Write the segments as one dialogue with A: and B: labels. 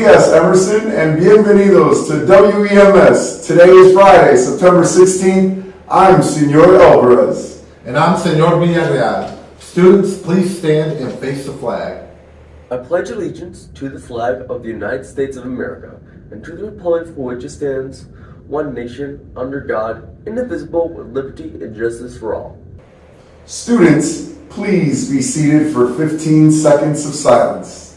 A: días, Emerson, and bienvenidos to WEMS. Today is Friday, September 16th. I'm Senor Alvarez.
B: And I'm Senor Villarreal. Students, please stand and face the flag.
C: I pledge allegiance to the flag of the United States of America and to the republic for which it stands, one nation, under God, indivisible, with liberty and justice for all.
A: Students, please be seated for 15 seconds of silence.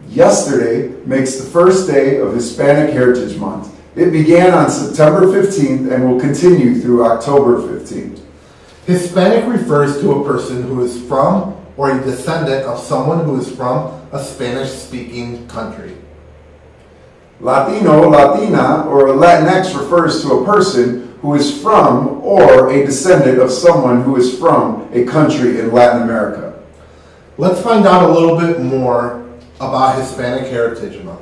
A: Yesterday makes the first day of Hispanic Heritage Month. It began on September 15th and will continue through October 15th.
B: Hispanic refers to a person who is from or a descendant of someone who is from a Spanish-speaking country.
A: Latino, Latina, or Latinx refers to a person who is from or a descendant of someone who is from a country in Latin America.
B: Let's find out a little bit more about Hispanic Heritage Month.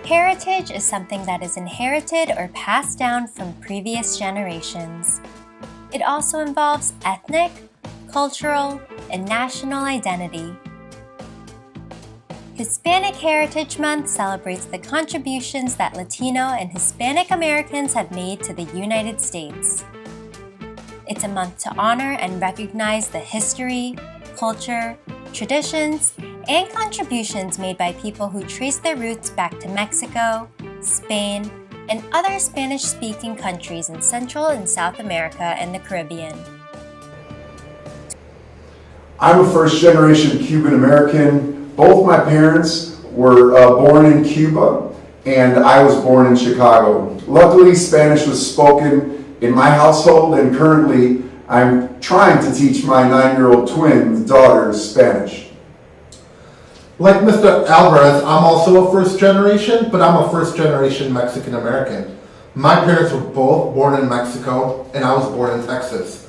D: Heritage is something that is inherited or passed down from previous generations. It also involves ethnic, cultural, and national identity. Hispanic Heritage Month celebrates the contributions that Latino and Hispanic Americans have made to the United States. It's a month to honor and recognize the history, culture, traditions, and contributions made by people who trace their roots back to Mexico, Spain, and other Spanish-speaking countries in Central and South America and the Caribbean.
A: I'm a first-generation Cuban American. Both my parents were born in Cuba, and I was born in Chicago. Luckily, Spanish was spoken in my household, and currently I'm trying to teach my 9-year-old twin daughters Spanish.
B: Like Mr. Alvarez, I'm also a first generation, but I'm a first generation Mexican American. My parents were both born in Mexico, and I was born in Texas.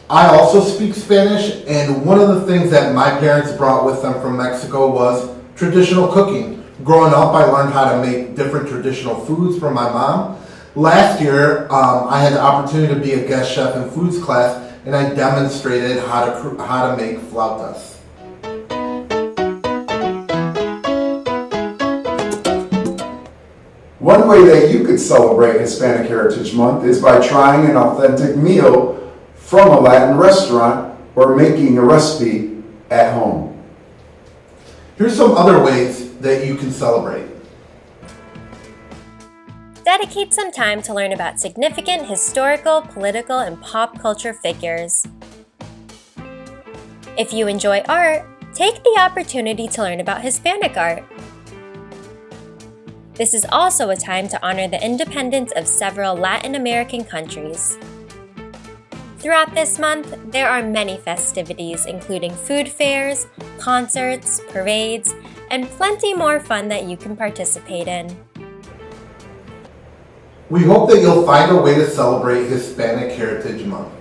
B: I also speak Spanish, and one of the things that my parents brought with them from Mexico was traditional cooking. Growing up, I learned how to make different traditional foods from my mom. Last year, I had the opportunity to be a guest chef in foods class, and I demonstrated how to make flautas.
A: One way that you could celebrate Hispanic Heritage Month is by trying an authentic meal from a Latin restaurant or making a recipe at home.
B: Here's some other ways that you can celebrate.
D: Dedicate some time to learn about significant historical, political, and pop culture figures. If you enjoy art, take the opportunity to learn about Hispanic art. This is also a time to honor the independence of several Latin American countries. Throughout this month, there are many festivities, including food fairs, concerts, parades, and plenty more fun that you can participate in.
B: We hope that you'll find a way to celebrate Hispanic Heritage Month.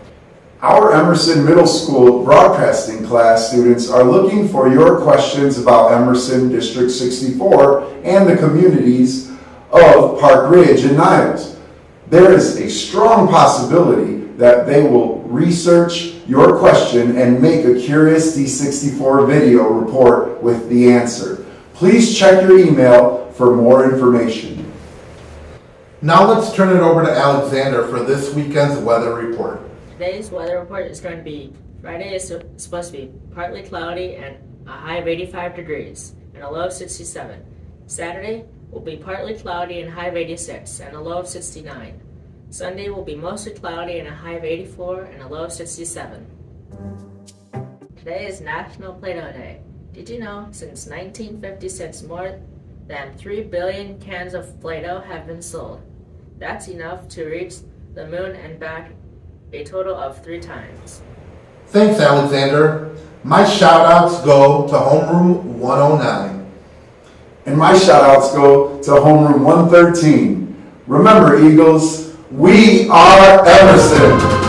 A: Our Emerson Middle School broadcasting class students are looking for your questions about Emerson District 64 and the communities of Park Ridge and Niles. There is a strong possibility that they will research your question and make a Curious D64 video report with the answer. Please check your email for more information.
B: Now let's turn it over to Alexander for this weekend's weather report.
E: Today's weather report is going to be Friday is supposed to be partly cloudy and a high of 85 degrees and a low of 67. Saturday will be partly cloudy and a high of 86 and a low of 69. Sunday will be mostly cloudy and a high of 84 and a low of 67. Today is National Play-Doh Day. Did you know since 1956 more than 3 billion cans of Play-Doh have been sold? That's enough to reach the moon and back a total of 3 times.
B: Thanks, Alexander. My shout-outs go to Homeroom 109.
A: And my shout-outs go to Homeroom 113. Remember, Eagles, we are Emerson.